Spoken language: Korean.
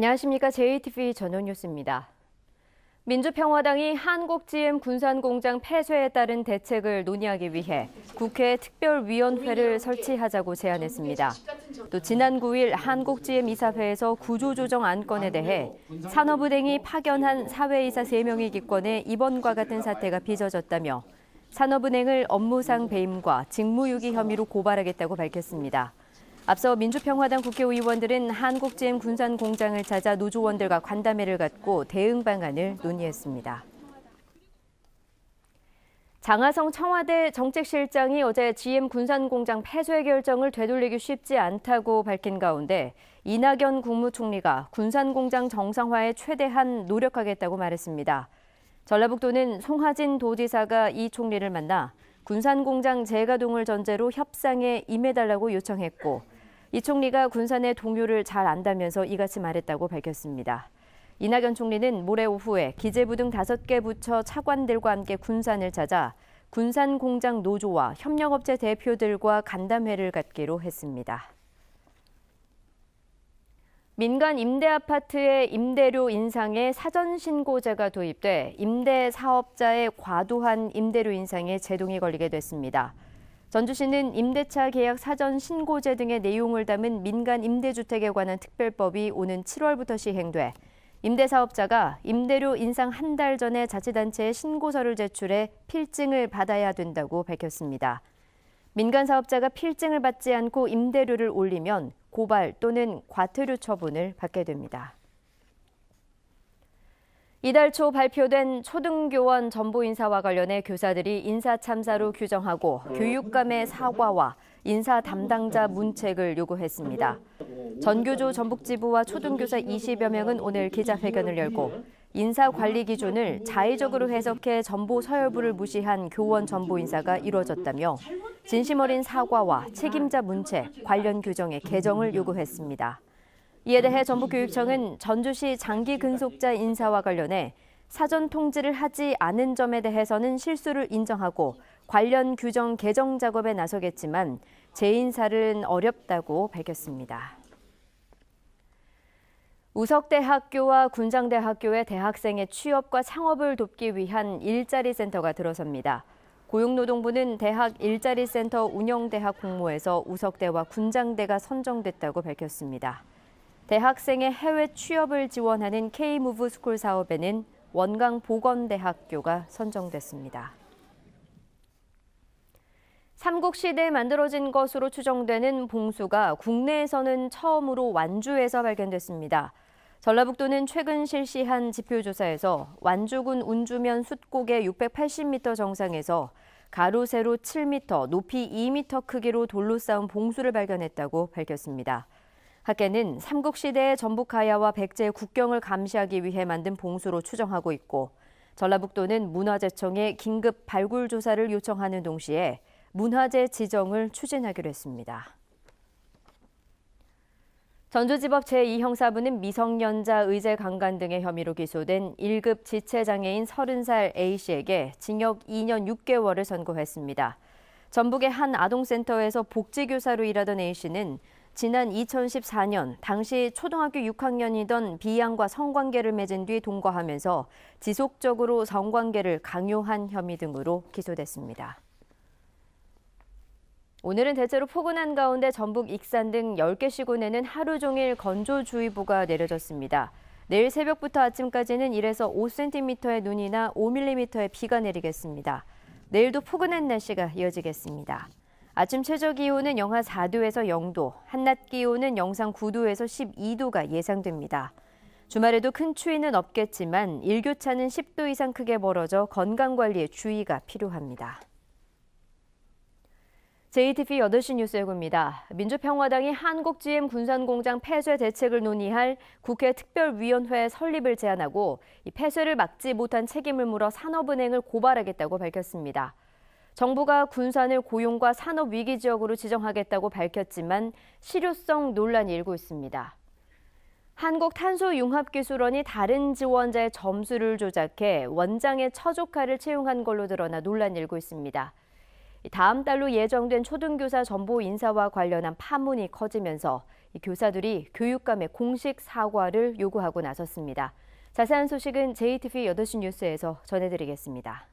안녕하십니까. JTV 전용 뉴스입니다. 민주평화당이 한국GM 군산공장 폐쇄에 따른 대책을 논의하기 위해 국회 특별위원회를 설치하자고 제안했습니다. 또 지난 9일 한국GM 이사회에서 구조조정 안건에 대해 산업은행이 파견한 사회이사 3명의 기권에 이번과 같은 사태가 빚어졌다며 산업은행을 업무상 배임과 직무유기 혐의로 고발하겠다고 밝혔습니다. 앞서 민주평화당 국회의원들은 한국GM 군산공장을 찾아 노조원들과 간담회를 갖고 대응 방안을 논의했습니다. 장하성 청와대 정책실장이 어제 GM 군산공장 폐쇄 결정을 되돌리기 쉽지 않다고 밝힌 가운데 이낙연 국무총리가 군산공장 정상화에 최대한 노력하겠다고 말했습니다. 전라북도는 송하진 도지사가 이 총리를 만나 군산공장 재가동을 전제로 협상에 임해달라고 요청했고 이 총리가 군산의 동요를 잘 안다면서 이같이 말했다고 밝혔습니다. 이낙연 총리는 모레 오후에 기재부 등 5개 부처 차관들과 함께 군산을 찾아 군산공장 노조와 협력업체 대표들과 간담회를 갖기로 했습니다. 민간 임대아파트의 임대료 인상에 사전신고제가 도입돼 임대사업자의 과도한 임대료 인상에 제동이 걸리게 됐습니다. 전주시는 임대차 계약 사전신고제 등의 내용을 담은 민간 임대주택에 관한 특별법이 오는 7월부터 시행돼 임대사업자가 임대료 인상 한 달 전에 자치단체에 신고서를 제출해 필증을 받아야 된다고 밝혔습니다. 민간 사업자가 필증을 받지 않고 임대료를 올리면 고발 또는 과태료 처분을 받게 됩니다. 이달 초 발표된 초등교원 전보 인사와 관련해 교사들이 인사 참사로 규정하고 교육감의 사과와 인사 담당자 문책을 요구했습니다. 전교조 전북지부와 초등교사 20여 명은 오늘 기자회견을 열고 인사 관리 기준을 자의적으로 해석해 전보 서열부를 무시한 교원 전보 인사가 이루어졌다며 진심 어린 사과와 책임자 문책, 관련 규정의 개정을 요구했습니다. 이에 대해 전북교육청은 전주시 장기 근속자 인사와 관련해 사전 통지를 하지 않은 점에 대해서는 실수를 인정하고 관련 규정 개정 작업에 나서겠지만 재인사는 어렵다고 밝혔습니다. 우석대학교와 군장대학교의 대학생의 취업과 창업을 돕기 위한 일자리 센터가 들어섭니다. 고용노동부는 대학 일자리 센터 운영대학 공모에서 우석대와 군장대가 선정됐다고 밝혔습니다. 대학생의 해외 취업을 지원하는 K-무브 스쿨 사업에는 원광보건대학교가 선정됐습니다. 삼국시대에 만들어진 것으로 추정되는 봉수가 국내에서는 처음으로 완주에서 발견됐습니다. 전라북도는 최근 실시한 지표조사에서 완주군 운주면 숫곡의 680m 정상에서 가로 세로 7m, 높이 2m 크기로 돌로 쌓은 봉수를 발견했다고 밝혔습니다. 학계는 삼국시대의 전북가야와 백제의 국경을 감시하기 위해 만든 봉수로 추정하고 있고 전라북도는 문화재청에 긴급 발굴 조사를 요청하는 동시에 문화재 지정을 추진하기로 했습니다. 전주지법 제2형사부는 미성년자 의제 강간 등의 혐의로 기소된 1급 지체장애인 30살 A씨에게 징역 2년 6개월을 선고했습니다. 전북의 한 아동센터에서 복지교사로 일하던 A씨는 지난 2014년 당시 초등학교 6학년이던 B양과 성관계를 맺은 뒤 동거하면서 지속적으로 성관계를 강요한 혐의 등으로 기소됐습니다. 오늘은 대체로 포근한 가운데 전북 익산 등 10개 시군에는 하루 종일 건조주의보가 내려졌습니다. 내일 새벽부터 아침까지는 1에서 5cm의 눈이나 5mm의 비가 내리겠습니다. 내일도 포근한 날씨가 이어지겠습니다. 아침 최저 기온은 영하 4도에서 0도, 한낮 기온은 영상 9도에서 12도가 예상됩니다. 주말에도 큰 추위는 없겠지만 일교차는 10도 이상 크게 벌어져 건강관리에 주의가 필요합니다. JTV 8시 뉴스 예고입니다. 민주평화당이 한국GM 군산공장 폐쇄 대책을 논의할 국회 특별위원회 설립을 제안하고 이 폐쇄를 막지 못한 책임을 물어 산업은행을 고발하겠다고 밝혔습니다. 정부가 군산을 고용과 산업 위기 지역으로 지정하겠다고 밝혔지만 실효성 논란이 일고 있습니다. 한국탄소융합기술원이 다른 지원자의 점수를 조작해 원장의 처조카를 채용한 걸로 드러나 논란이 일고 있습니다. 다음 달로 예정된 초등교사 전보 인사와 관련한 파문이 커지면서 교사들이 교육감의 공식 사과를 요구하고 나섰습니다. 자세한 소식은 JTBC 8시 뉴스에서 전해드리겠습니다.